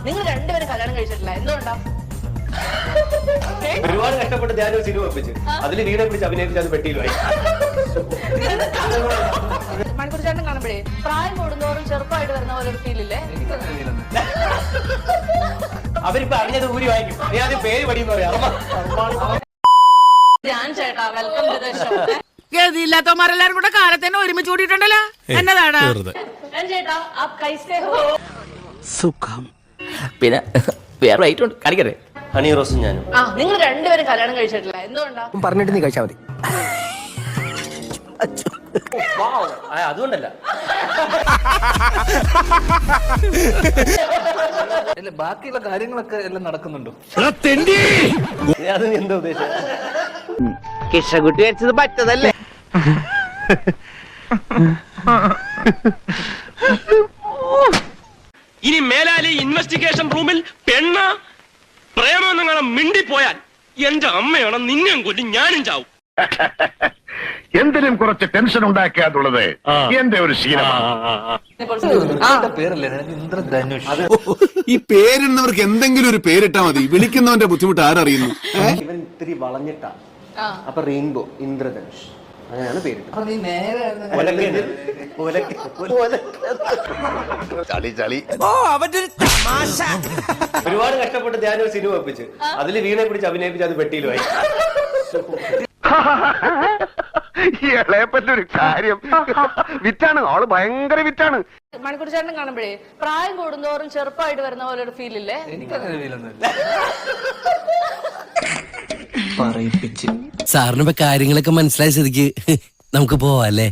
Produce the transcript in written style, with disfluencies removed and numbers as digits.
നിങ്ങൾ രണ്ടുപേരും കല്യാണം കഴിച്ചിട്ടില്ല, എന്തുകൊണ്ടാ? ഒരുപാട് കഷ്ടപ്പെട്ട് ഞാനൊരു സിനിമ ഒപ്പിച്ച് അതിൽ വീണെ പിടിച്ച് അഭിനയിച്ച് അത് പെട്ടിയിലായി. മണിക്കൂർച്ചേട്ടൻ കാണുമ്പോഴേ പ്രായം കൂടുന്നോറും ചെറുപ്പമായിട്ട് വരുന്ന പോലെ ഒരു ഫീലില്ലേ? അവരിപ്പോ അറിഞ്ഞത് ഊരി വായിക്കും. നീ ആദ്യം പേര് പഠിയെന്ന് പറയാം. ഞാൻ ചേട്ടാ, വെൽക്കം ടു ദ ഷോ. ഗതിയില്ലാത്തവന്മാരെല്ലാരും കൂടെ കാലത്തന്നെ ഒരുമിച്ച് കൂടിയിട്ടുണ്ടല്ലോ. എന്നതാണ് ചേട്ടാ ആപ് കൈസേ ഹോ? സുഖം. പിന്നെ വേറെ റൈറ്റ് ഉണ്ട്, കാണിക്കട്ടെ. ഹണി റോസും ഞാനും. നിങ്ങൾ രണ്ടുപേരും കല്യാണം കഴിച്ചിട്ടില്ല, എന്തുകൊണ്ടാ? പറഞ്ഞിട്ട് നീ കഴിച്ചാൽ മതി. അതുകൊണ്ടല്ല, ബാക്കിയുള്ള കാര്യങ്ങളൊക്കെ എല്ലാം നടക്കുന്നുണ്ടോ? അത് എന്താ ഉദ്ദേശം? കിഷകുട്ടി വെച്ചത് പറ്റതല്ലേ? ഇനി മേലാലി ഇൻവെസ്റ്റിഗേഷൻ റൂമിൽ പെണ്ണ പ്രേമെന്നങ്ങനെ മിണ്ടിപ്പോയാൽ എന്റെ അമ്മയാണ് നിന്നെയും കൊല്ലും, ഞാനും ചാവും. എന്തിനും കുറച്ച് ടെൻഷൻ ഉണ്ടാക്കാതുള്ളത് എന്റെ ഒരു ശീലമാണ്. പേരല്ലേ ഇന്ദ്രധനുഷ്? ഈ പേരിടുന്നവർക്ക് എന്തെങ്കിലും ഒരു പേരിട്ടാ മതി. വിളിക്കുന്നവന്റെ ബുദ്ധിമുട്ട് ആരറിയുന്നു? ഇവൻ ഇത്തിരി വളഞ്ഞിട്ടാ, അപ്പൊ റെയിൻബോ, ഇന്ദ്രധനുഷ്, അങ്ങനെയാണ് പേര്. ചളി ചളി. ഒരുപാട് കഷ്ടപ്പെട്ട് ഞാനൊരു സിനിമ ഒപ്പിച്ച് അതിൽ വീണെ പിടിച്ച് അഭിനയിപ്പിച്ച് അത് പെട്ടിയിലായി. ഇളയപ്പറ്റൊരു കാര്യം വിറ്റാണ്, ആള് ഭയങ്കര വിറ്റാണ്. മണിക്കൂർച്ചേട്ടൻ കാണുമ്പോഴേ പ്രായം കൂടുന്നോറും ചെറുപ്പമായിട്ട് വരുന്ന പോലെ ഒരു ഫീലില്ലേ? എനിക്കങ്ങനെ ഫീലൊന്നും. പറയിപ്പിച്ച് സാറിന് ഇപ്പൊ കാര്യങ്ങളൊക്കെ മനസ്സിലായ സ്ഥിതിക്ക് നമുക്ക് പോവാല്ലേ?